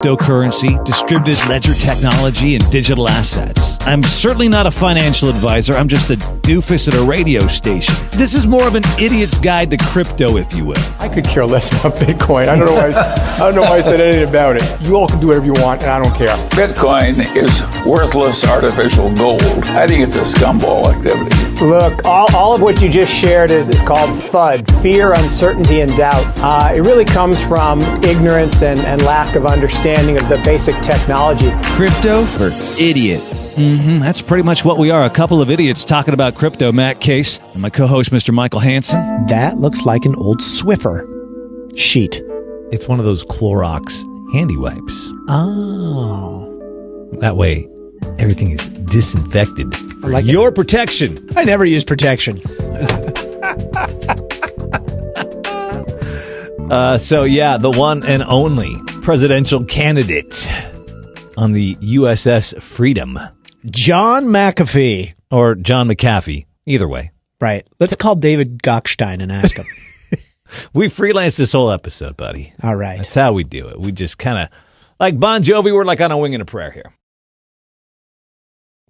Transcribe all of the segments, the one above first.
Cryptocurrency, distributed ledger technology, and digital assets. I'm certainly not a financial advisor. I'm just a doofus at a radio station. This is more of an idiot's guide to crypto, if you will. I could care less about Bitcoin. I don't know why I said anything about it. You all can do whatever you want, and I don't care. Bitcoin is worthless artificial gold. I think it's a scumball activity. Look, all of what you just shared is called FUD, fear, uncertainty, and doubt. It really comes from ignorance and lack of understanding of the basic technology. Crypto for idiots. That's pretty much what we are. A couple of idiots talking about crypto. Matt Case and my co-host, Mr. Michael Hansen. That looks like an old Swiffer sheet. It's one of those Clorox handy wipes. Oh. That way, everything is disinfected for like your protection. I never use protection. The one and only presidential candidate on the USS Freedom. John McAfee. Or John McAfee. Either way. Right. Let's call David Gockstein and ask him. We freelanced this whole episode, buddy. All right. That's how we do it. We just kind of, like Bon Jovi, we're like on a wing and a prayer here.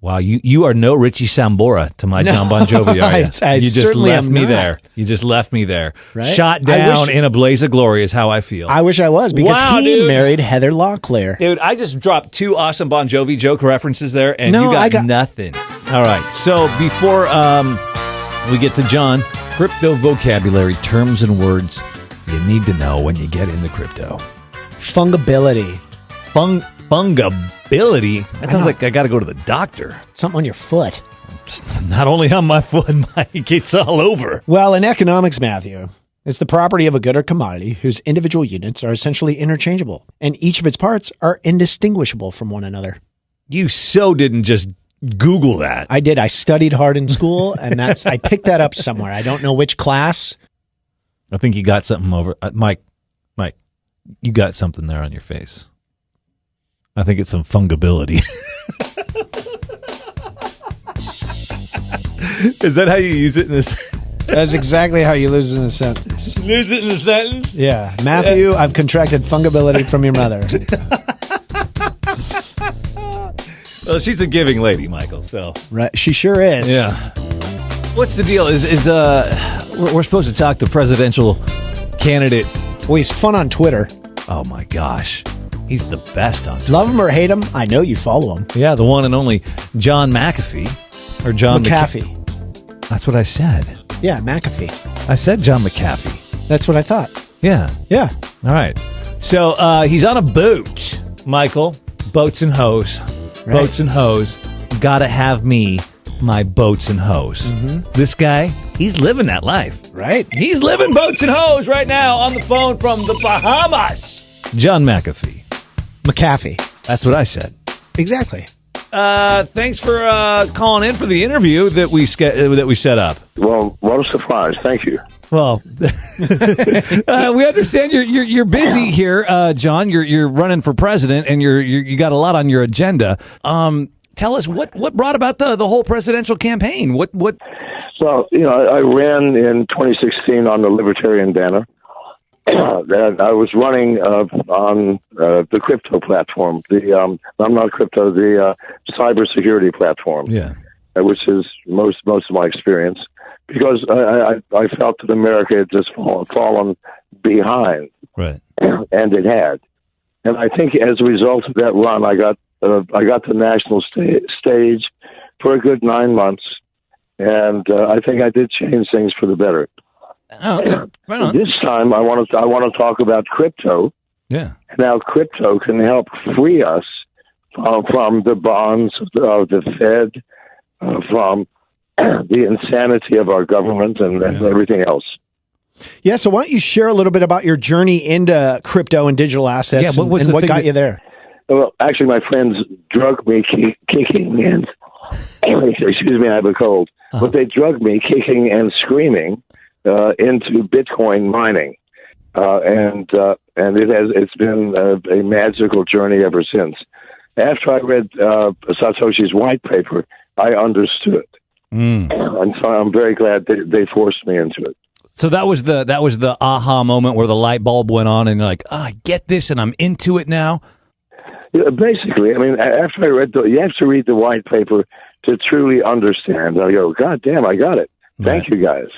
Wow, you are no Richie Sambora to my John Bon Jovi, are you? I you just left me not. there. You just left me there. Right? Shot down in a blaze of glory is how I feel. I wish I was, because he married Heather Locklear. Dude, I just dropped two awesome Bon Jovi joke references there, and you got nothing. All right, so before we get to John, crypto vocabulary, terms and words you need to know when you get into crypto. Fungibility. Fungibility? That sounds like I got to go to the doctor. Something on your foot. Not only on my foot, Mike, it's all over. Well, in economics, Matthew, it's the property of a good or commodity whose individual units are essentially interchangeable, and each of its parts are indistinguishable from one another. You so didn't just Google that. I did. I studied hard in school, and I picked that up somewhere. I don't know which class. I think you got something over. Mike, you got something there on your face. I think it's some fungibility. Is that how you use it in this? That's exactly how you lose it in a sentence. Lose it in a sentence? Yeah. Matthew, I've contracted fungibility from your mother. Well, she's a giving lady, Michael, so. Right. She sure is. Yeah. What's the deal? We're supposed to talk to presidential candidate. Well, he's fun on Twitter. Oh, my gosh. He's the best on Twitter. Love him or hate him, I know you follow him. Yeah, the one and only John McAfee. Or John McAfee. That's what I said. Yeah, McAfee. I said John McAfee. That's what I thought. Yeah. Yeah. All right. So he's on a boat, Michael. Boats and hose. Right. Boats and hose. Gotta have me my boats and hose. Mm-hmm. This guy, he's living that life. Right. He's living boats and hose right now on the phone from the Bahamas. John McAfee. McAfee. That's what I said. Exactly. Thanks for calling in for the interview that we set up. Well, what a surprise! Thank you. Well, we understand you're busy here, John. You're running for president, and you got a lot on your agenda. Tell us what brought about the whole presidential campaign. What? Well, I ran in 2016 on the Libertarian banner. And I was running on the crypto platform, the cybersecurity platform, which is most of my experience, because I felt that America had just fallen behind, right? And it had, and I think as a result of that run, I got the national stage for a good 9 months, and I think I did change things for the better. Oh, okay. Right on. This time, I want to talk about crypto. Yeah. And how crypto can help free us from the bonds of the Fed, from the insanity of our government, and everything else. Yeah. So why don't you share a little bit about your journey into crypto and digital assets? Yeah. What got you there? Well, actually, my friends drug me kicking and excuse me, I have a cold. Uh-huh. But they drug me kicking and screaming into Bitcoin mining, and it's been a magical journey ever since. After I read Satoshi's white paper, I understood, and so I'm very glad they forced me into it. So that was the aha moment where the light bulb went on, and you're like, I get this, and I'm into it now. Basically, I mean, after I read you have to read the white paper to truly understand. I go, God damn, I got it. Thank you, guys.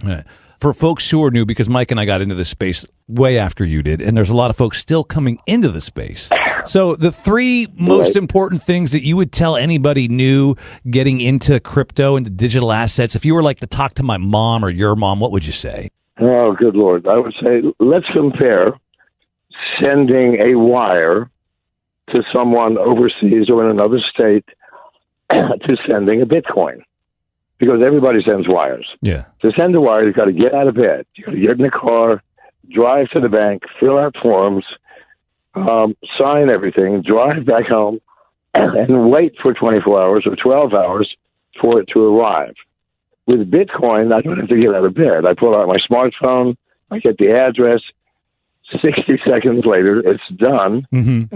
Right. For folks who are new, because Mike and I got into this space way after you did, and there's a lot of folks still coming into the space. So the three most important things that you would tell anybody new getting into crypto and digital assets, if you were like to talk to my mom or your mom, what would you say? Oh, good Lord. I would say, let's compare sending a wire to someone overseas or in another state to sending a Bitcoin. Because everybody sends wires. Yeah. To send a wire, you've got to get out of bed. You've got to get in the car, drive to the bank, fill out forms, sign everything, drive back home, and wait for 24 hours or 12 hours for it to arrive. With Bitcoin, I don't have to get out of bed. I pull out my smartphone, I get the address, 60 seconds later, it's done. Mm-hmm.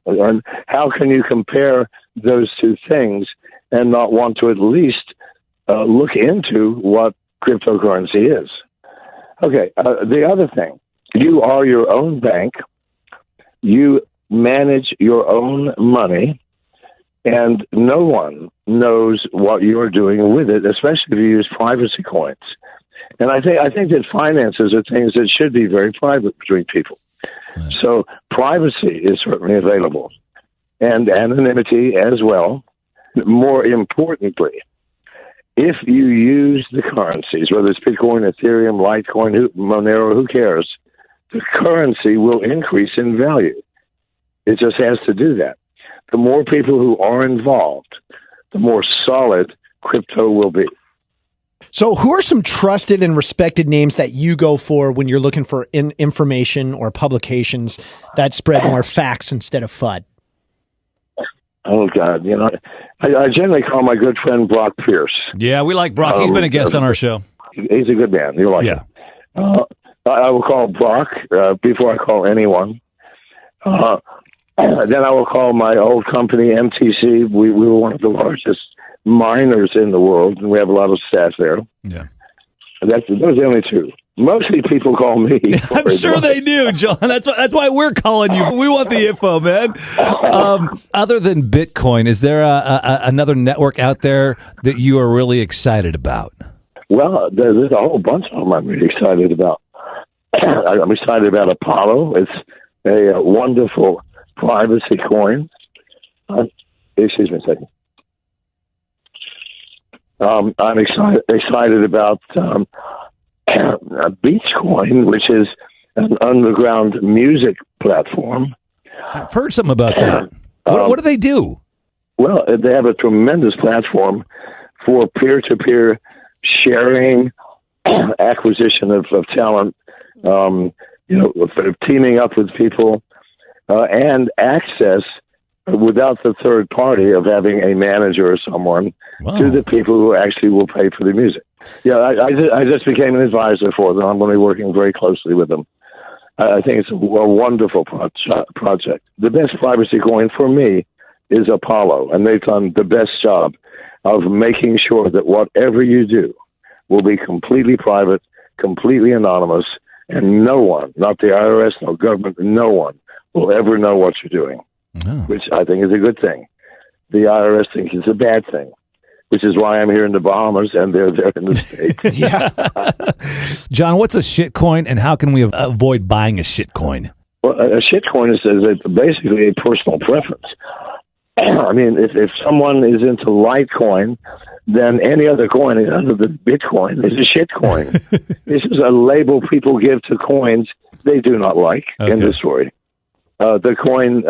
And how can you compare those two things and not want to at least look into what cryptocurrency is? Okay, the other thing, you are your own bank. You manage your own money, and no one knows what you're doing with it, especially if you use privacy coins. And I think that finances are things that should be very private between people. Right. So privacy is certainly available, and anonymity as well. More importantly, if you use the currencies, whether it's Bitcoin, Ethereum, Litecoin, Monero, who cares, the currency will increase in value. It just has to do that. The more people who are involved, the more solid crypto will be. So who are some trusted and respected names that you go for when you're looking for information or publications that spread more facts instead of FUD? Oh, God. You know, I generally call my good friend Brock Pierce. Yeah, we like Brock. He's been a guest on our show. He's a good man. You'll like him. I will call Brock before I call anyone. Then I will call my old company, MTC. We were one of the largest miners in the world, and we have a lot of staff there. Yeah. Those are the only two. Mostly people call me. I'm sure they do, John. That's why we're calling you. We want the info, man. Other than Bitcoin, is there another network out there that you are really excited about? Well, there's a whole bunch of them I'm really excited about. I'm excited about Apollo. It's a wonderful privacy coin. Excuse me a second. I'm excited about Beachcoin, which is an underground music platform. I've heard something about that. What do they do? Well, they have a tremendous platform for peer-to-peer sharing, acquisition of talent, teaming up with people, and access without the third party of having a manager or someone to the people who actually will pay for the music. Yeah, I just became an advisor for them. I'm going to be working very closely with them. I think it's a wonderful project. The best privacy coin for me is Apollo, and they've done the best job of making sure that whatever you do will be completely private, completely anonymous, and no one, not the IRS, no government, no one will ever know what you're doing, which I think is a good thing. The IRS thinks it's a bad thing, which is why I'm here in the Bahamas and they're there in the States. Yeah. John, what's a shitcoin, and how can we avoid buying a shitcoin? Well, a shitcoin is basically a personal preference. I mean, if someone is into Litecoin, then any other coin other than Bitcoin is a shitcoin. This is a label people give to coins they do not like. End of story. The coin,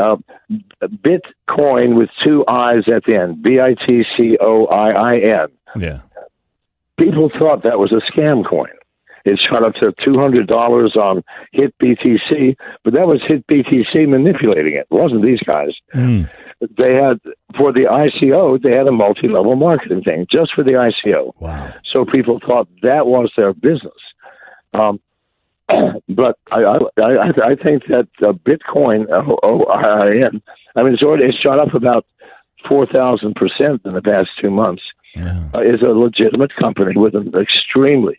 Bitcoin with two I's at the end, BITCOIIN. Yeah. People thought that was a scam coin. It shot up to $200 on HitBTC, but that was HitBTC manipulating it. It wasn't these guys. They had, for the ICO, they had a multi-level marketing thing just for the ICO. Wow. So people thought that was their business. But I think that Bitcoin, OIN, I mean, it's shot up about 4,000% in the past 2 months, is a legitimate company with an extremely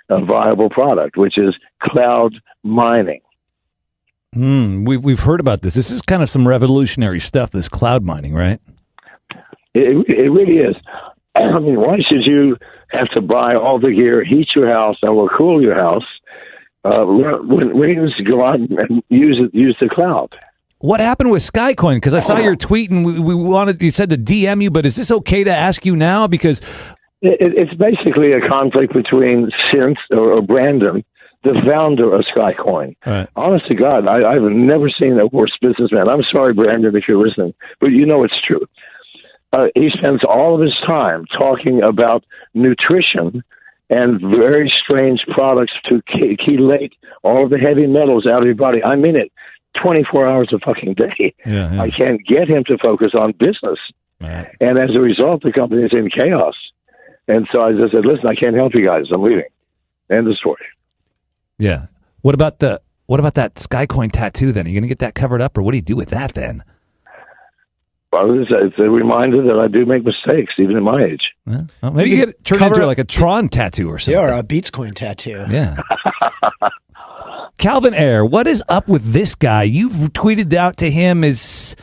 viable product, which is cloud mining. We've heard about this. This is kind of some revolutionary stuff, this cloud mining, right? It really is. I mean, why should you have to buy all the gear, heat your house, and will cool your house, when you just go out and use the cloud? What happened with Skycoin? Because I saw your tweet and you said to DM you, but is this okay to ask you now? Because it's basically a conflict between Synth or Brandon, the founder of Skycoin. Right. Honest to God, I've never seen a worse businessman. I'm sorry, Brandon, if you're listening, but you know it's true. He spends all of his time talking about nutrition and very strange products to chelate all of the heavy metals out of your body. I mean it, 24 hours a fucking day. Yeah. I can't get him to focus on business. Right. And as a result, the company is in chaos. And so I just said, listen, I can't help you guys. I'm leaving. End of story. Yeah. What about that Skycoin tattoo then? Are you going to get that covered up, or what do you do with that then? Well, it's a reminder that I do make mistakes, even at my age. Well, maybe you get it turned into like a Tron tattoo or something. Yeah, or a Beatscoin tattoo. Yeah. Calvin Ayre, what is up with this guy? You've tweeted out to him. Is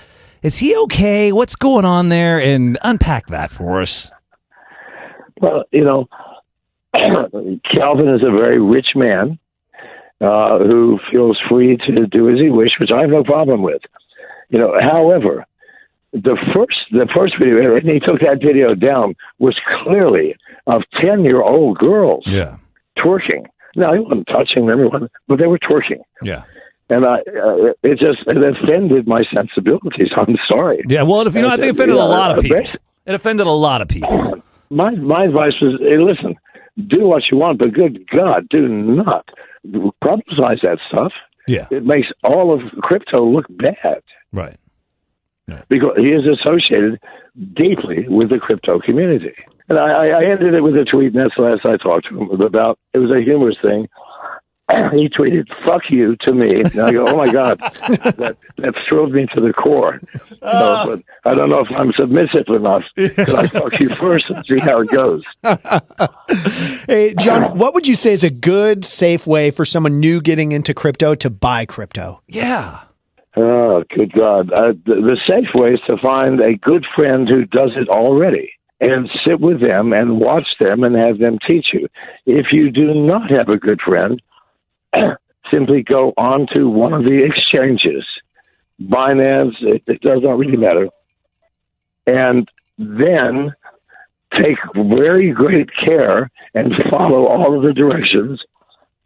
he okay? What's going on there? And unpack that for us. Well, Calvin is a very rich man who feels free to do as he wishes, which I have no problem with. However, the first video, and he took that video down, was clearly of 10-year-old girls twerking. Now, he wasn't touching everyone, but they were twerking. Yeah. And it offended my sensibilities. I'm sorry. Yeah, well, I think it offended a lot of people. It offended a lot of people. My advice was, hey, listen, do what you want, but good God, do not publicize that stuff. Yeah. It makes all of crypto look bad. Right. Because he is associated deeply with the crypto community. And I ended it with a tweet, and that's the last I talked to him about. It was a humorous thing. He tweeted, "Fuck you" to me. And I go, "Oh my God, that thrilled me to the core." But I don't know if I'm submissive enough. But I fuck you first and see how it goes. Hey, John, what would you say is a good, safe way for someone new getting into crypto to buy crypto? Yeah. Oh, good God. The safe way is to find a good friend who does it already and sit with them and watch them and have them teach you. If you do not have a good friend, simply go on to one of the exchanges, Binance, it does not really matter, and then take very great care and follow all of the directions,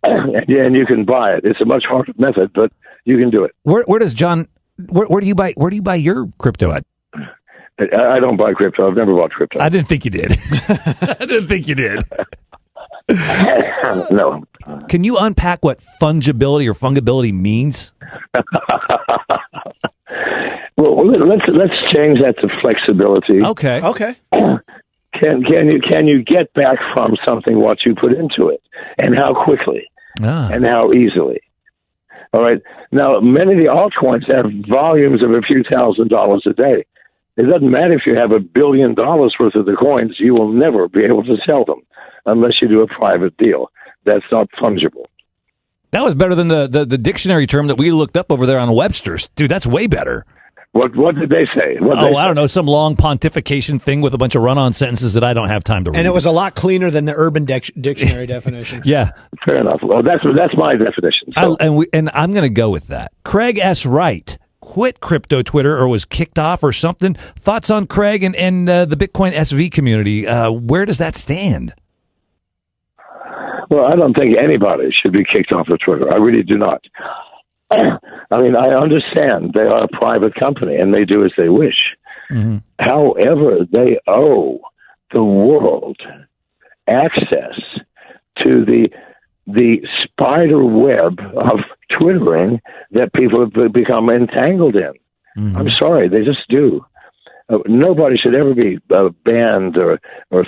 and then you can buy it. It's a much harder method, but you can do it. Where does John? Where do you buy your crypto at? I don't buy crypto. I've never bought crypto. I didn't think you did. I didn't think you did. No. Can you unpack what fungibility or fungibility means? Well, let's change that to flexibility. Okay. Can you get back from something what you put into it, and how quickly, and how easily? All right. Now, many of the altcoins have volumes of a few $1,000s a day. It doesn't matter if you have $1 billion worth of the coins; you will never be able to sell them unless you do a private deal. That's not fungible. That was better than the dictionary term that we looked up over there on Webster's. Dude, that's way better. What did they say? I don't know, some long pontification thing with a bunch of run-on sentences that I don't have time to read. And it was a lot cleaner than the Urban Dictionary definition. Yeah. Fair enough. Well, that's my definition. So. And I'm going to go with that. Craig S. Wright quit crypto Twitter or was kicked off or something. Thoughts on Craig and the Bitcoin SV community? Where does that stand? Well, I don't think anybody should be kicked off of Twitter. I really do not. I mean, I understand they are a private company and they do as they wish. Mm-hmm. However, they owe the world access to the spider web of Twittering that people have become entangled in. Mm-hmm. I'm sorry, they just do. Nobody should ever be banned or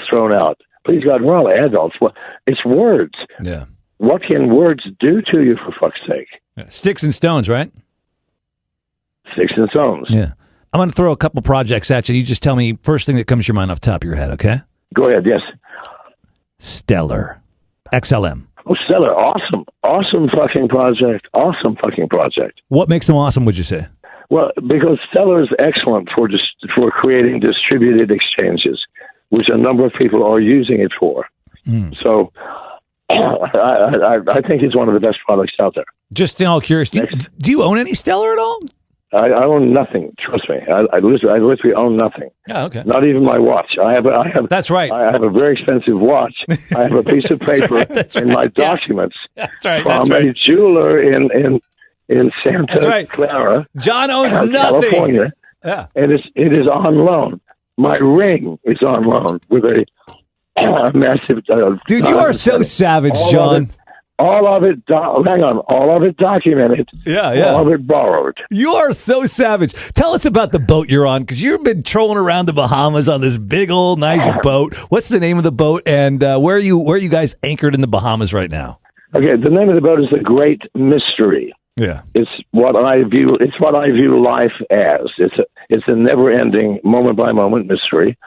thrown out. Please God, we're all adults. Well, it's words. Yeah. What can words do to you, for fuck's sake? Yeah. Sticks and stones, right? Sticks and stones. Yeah. I'm going to throw a couple projects at you. You just tell me first thing that comes to your mind off the top of your head, okay? Go ahead, yes. Stellar. XLM. Oh, Stellar, awesome fucking project. Awesome fucking project. What makes them awesome, would you say? Well, because Stellar is excellent for creating distributed exchanges, which a number of people are using it for. So I think it's one of the best products out there. Just in all curiosity, do you own any Stellar at all? I own nothing. Trust me. I literally own nothing. Oh, okay. Not even my watch. I have. That's right. I have a very expensive watch. I have a piece of paper in my documents from a jeweler in Santa Clara. John owns nothing. California. Yeah, and it is on loan. My ring is on loan with a massive. Dude, you are so savage, John. All of it documented. Yeah. All of it borrowed. You are so savage. Tell us about the boat you're on, because you've been trolling around the Bahamas on this big old nice boat. What's the name of the boat, and where are you guys anchored in the Bahamas right now? Okay, the name of the boat is The Great Mystery. Yeah, it's what I view life as. It's a never-ending, moment-by-moment mystery.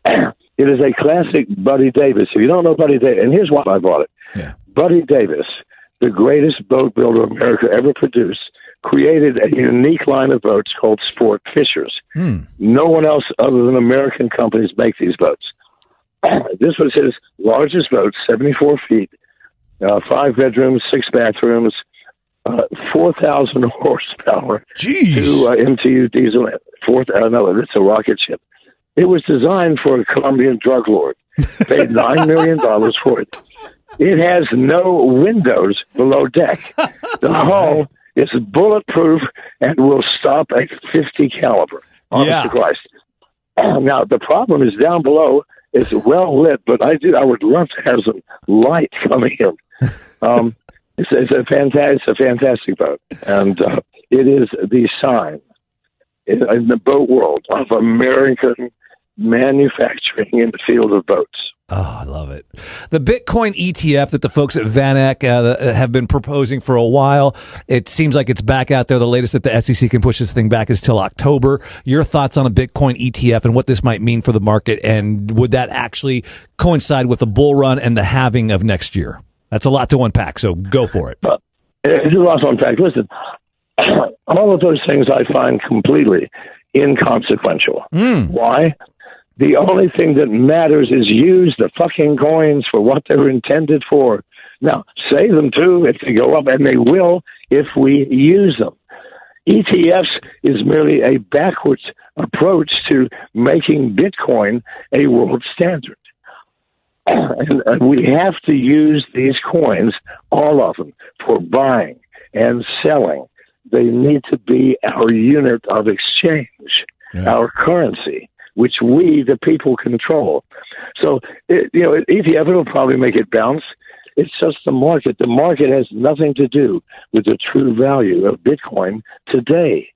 It is a classic Buddy Davis. If you don't know Buddy Davis, and here's why I bought it. Yeah. Buddy Davis, the greatest boat builder America ever produced, created a unique line of boats called sport fishers. No one else other than American companies make these boats. This was his largest boat, 74 feet, 5 bedrooms, 6 bathrooms, 4,000 horsepower, 2 MTU diesel. No, it's a rocket ship. It was designed for a Colombian drug lord. Paid $9 million for it. It has no windows below deck. The hull is bulletproof and will stop at 50 caliber. Honest to Christ. Now, the problem is down below. It's well lit, but I would love to have some light coming in. It's a fantastic boat, and it is the sign in the boat world of American manufacturing in the field of boats. Oh, I love it. The Bitcoin ETF that the folks at VanEck have been proposing for a while, it seems like it's back out there. The latest that the SEC can push this thing back is till October. Your thoughts on a Bitcoin ETF and what this might mean for the market, and would that actually coincide with the bull run and the halving of next year? That's a lot to unpack, so go for it. It's a lot to unpack. Listen, all of those things I find completely inconsequential. Why? The only thing that matters is use the fucking coins for what they're intended for. Now, save them too if they go up, and they will if we use them. ETFs is merely a backwards approach to making Bitcoin a world standard. And we have to use these coins, all of them, for buying and selling. They need to be our unit of exchange, our currency, which we, the people, control. So, ETF will probably make it bounce. It's just the market. The market has nothing to do with the true value of Bitcoin today.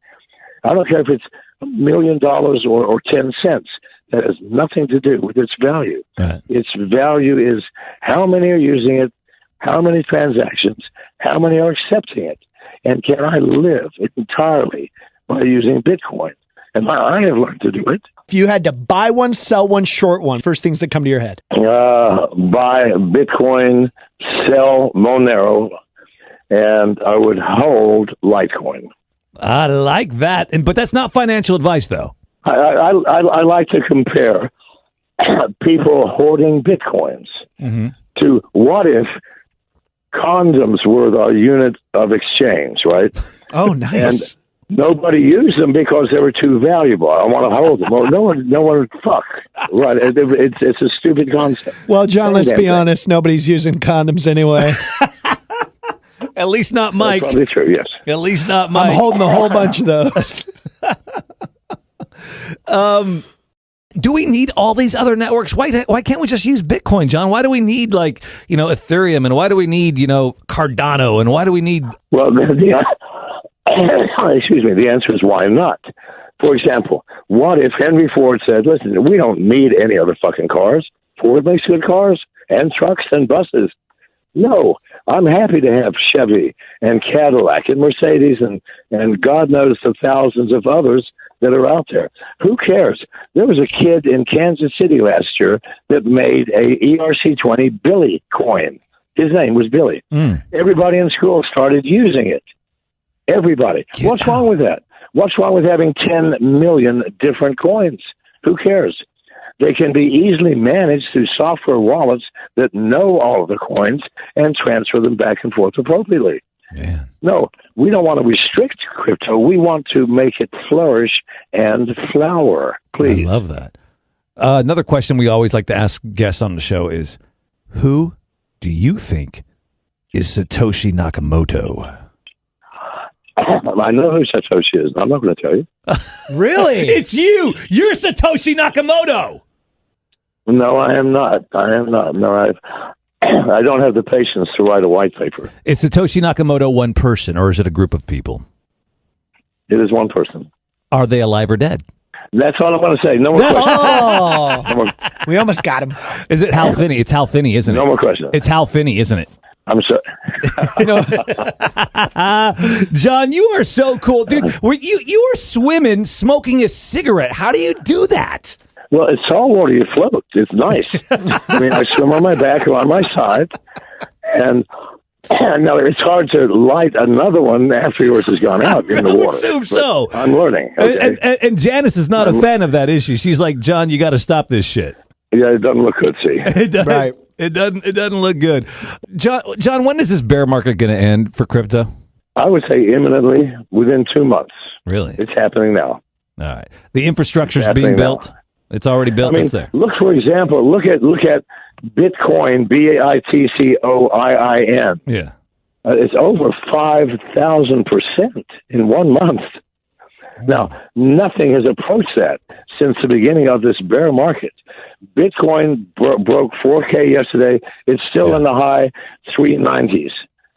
I don't care if it's $1 million or 10 cents. That has nothing to do with its value. Right. Its value is how many are using it, how many transactions, how many are accepting it, and can I live entirely by using Bitcoin? And I have learned to do it. If you had to buy one, sell one, short one, first things that come to your head. Buy Bitcoin, sell Monero, and I would hold Litecoin. I like that. But that's not financial advice, though. I like to compare people hoarding Bitcoins to what if condoms were the unit of exchange, right? Oh, nice. And nobody used them because they were too valuable. I want to hold them. Well, no one would fuck. Right? It's a stupid concept. Well, John, let's be honest. Nobody's using condoms anyway. At least not Mike. That's probably true, yes. At least not Mike. I'm holding a whole bunch of those. Do we need all these other networks? Why can't we just use Bitcoin, John? Why do we need Ethereum, and why do we need Cardano, and why do we need? Well, excuse me. The answer is why not. For example, what if Henry Ford said, "Listen, we don't need any other fucking cars. Ford makes good cars and trucks and buses. No, I'm happy to have Chevy and Cadillac and Mercedes and God knows the thousands of others that are out there. Who cares? There was a kid in Kansas City last year that made a ERC-20 Billy coin. His name was Billy. Everybody in school started using it. Everybody. What's wrong with that? What's wrong with having 10 million different coins? Who cares? They can be easily managed through software wallets that know all of the coins and transfer them back and forth appropriately. Man. No, we don't want to restrict crypto. We want to make it flourish and flower. Please. I love that. Another question we always like to ask guests on the show is, who do you think is Satoshi Nakamoto? I know who Satoshi is. I'm not going to tell you. Really? It's you. You're Satoshi Nakamoto. No, I am not. No, I don't have the patience to write a white paper. Is Satoshi Nakamoto one person, or is it a group of people? It is one person. Are they alive or dead? That's all I'm going to say. No more questions. Oh, we almost got him. Is it Hal Finney? It's Hal Finney, isn't it? No more questions. It's Hal Finney, isn't it? I'm sorry. John, you are so cool, dude. You were swimming, smoking a cigarette. How do you do that? Well, it's saltwater. You float. It's nice. I mean, I swim on my back or on my side, and now it's hard to light another one after yours has gone out in the water. I assume so. I'm learning. Okay? And Janice is not a fan of that issue. She's like, John, you got to stop this shit. Yeah, it doesn't look good, see. It doesn't, Right. It doesn't look good. John, when is this bear market going to end for crypto? I would say imminently, within 2 months. Really? It's happening now. All right. The infrastructure's It's being happening built. now. It's already built. I mean, it's there. look, for example, look at Bitcoin, BITCOIIN. Yeah. It's over 5,000% in 1 month. Now, nothing has approached that since the beginning of this bear market. Bitcoin broke 4K yesterday. It's still in the high 390s.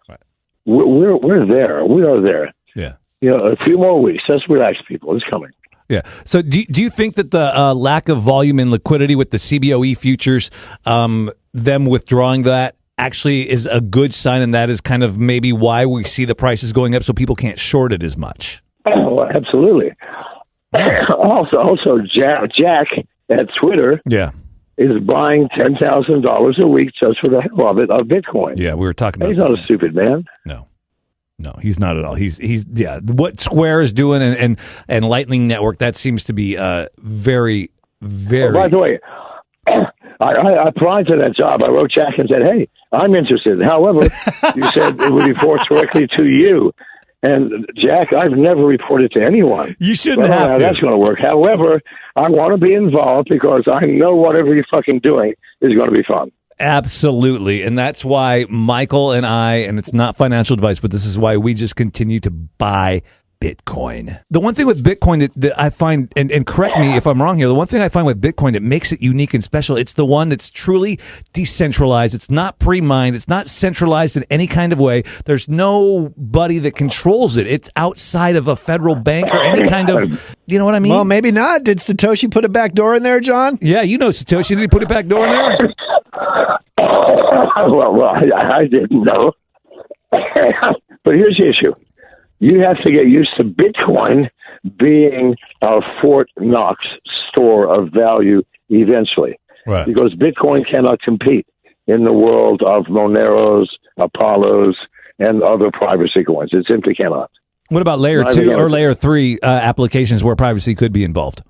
Right. We're there. We are there. Yeah. You know, a few more weeks. Just relax, people. It's coming. Yeah. So do you think that the lack of volume and liquidity with the CBOE futures, them withdrawing that, actually is a good sign, and that is kind of maybe why we see the prices going up so people can't short it as much? Oh, absolutely. Also, Jack at Twitter is buying $10,000 a week just for the hell of it of Bitcoin. Yeah, we were talking about He's that. not a stupid man. No, he's not at all. He's what Square is doing and Lightning Network, that seems to be very, very. By the way, I applied to that job. I wrote Jack and said, "Hey, I'm interested." However, you said it would report directly to you. And Jack, I've never reported to anyone. You shouldn't have to. That's going to work. However, I want to be involved because I know whatever you're fucking doing is going to be fun. Absolutely. And that's why Michael and I, and it's not financial advice, but this is why we just continue to buy Bitcoin. The one thing with Bitcoin that I find, and correct me if I'm wrong here, the one thing I find with Bitcoin that makes it unique and special, it's the one that's truly decentralized. It's not pre-mined. It's not centralized in any kind of way. There's nobody that controls it. It's outside of a federal bank or any kind of, you know what I mean? Well, maybe not. Did Satoshi put a back door in there, John? Yeah, you know Satoshi. Did he put a back door in there? Well, I didn't know. But here's the issue. You have to get used to Bitcoin being a Fort Knox store of value eventually. Right. Because Bitcoin cannot compete in the world of Moneros, Apollos, and other privacy coins. It simply cannot. What about layer 2 or layer 3 applications where privacy could be involved?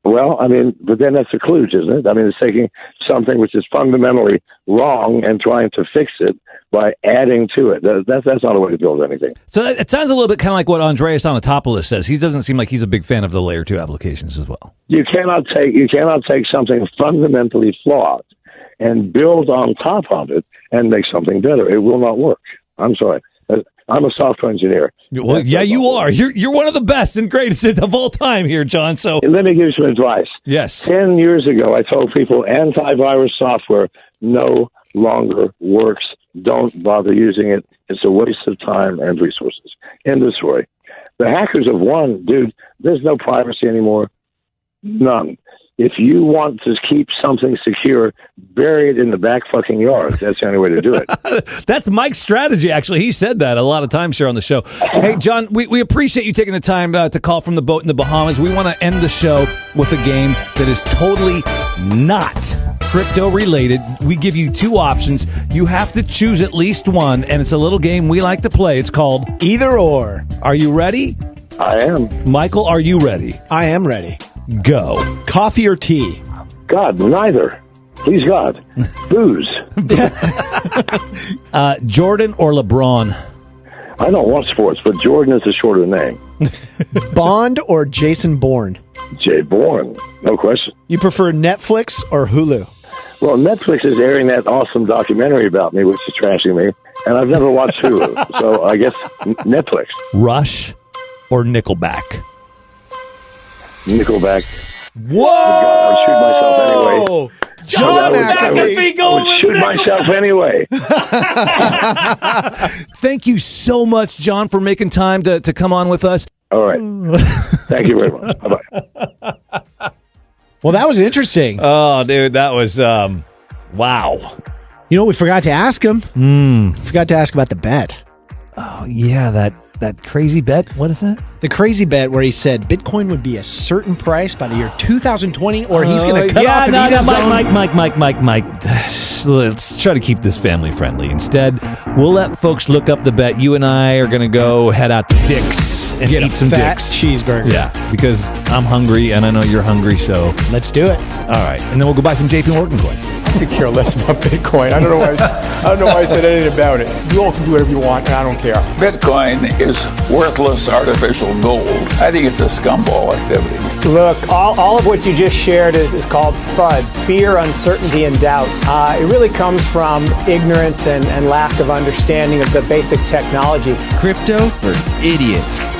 Well, I mean, but then that's a kludge, isn't it? I mean, it's taking something which is fundamentally wrong and trying to fix it by adding to it. That's not a way to build anything. So it sounds a little bit kind of like what Andreas Anatopoulos says. He doesn't seem like he's a big fan of the layer 2 applications as well. You cannot take something fundamentally flawed and build on top of it and make something better. It will not work. I'm sorry. I'm a software engineer. Well, yeah, you are. You're one of the best and greatest of all time here, John. So let me give you some advice. Yes. 10 years ago, I told people antivirus software no longer works. Don't bother using it. It's a waste of time and resources. End of story. The hackers have won, dude. There's no privacy anymore. None. If you want to keep something secure, bury it in the back fucking yard. That's the only way to do it. That's Mike's strategy, actually. He said that a lot of times here on the show. Hey, John, we appreciate you taking the time to call from the boat in the Bahamas. We want to end the show with a game that is totally not crypto related. We give you two options. You have to choose at least one, and it's a little game we like to play. It's called Either Or. Are you ready? I am. Michael, are you ready? I am ready. Go. Coffee or tea? God, neither. Please, God. Booze. Jordan or LeBron? I don't watch sports, but Jordan is a shorter name. Bond or Jason Bourne? Jay Bourne. No question. You prefer Netflix or Hulu? Well, Netflix is airing that awesome documentary about me, which is trashing me, and I've never watched Hulu, so I guess Netflix. Rush or Nickelback? Nickelback. Whoa! God, I would shoot myself anyway. John McAfee going I would shoot myself anyway. Thank you so much, John, for making time to come on with us. All right. Thank you very much. Bye-bye. Well, that was interesting. Oh, dude, that was, wow. You know, we forgot to ask him. Forgot to ask about the bet. Oh, yeah, that crazy bet. What is that? The crazy bet where he said Bitcoin would be a certain price by the year 2020, or he's going to cut off and eat his own. Mike. Let's try to keep this family friendly. Instead, we'll let folks look up the bet. You and I are going to go head out to Dick's and Get eat a some fat Dick's. cheeseburger. Yeah, because I'm hungry and I know you're hungry, so. Let's do it. All right, and then we'll go buy some JP Morgan coin. I could care less about Bitcoin. I don't know why I said anything about it. You all can do whatever you want, and I don't care. Bitcoin is worthless artificial gold. I think it's a scumball activity. Look, all of what you just shared is called FUD, fear, uncertainty, and doubt. It really comes from ignorance and lack of understanding of the basic technology. Crypto for idiots.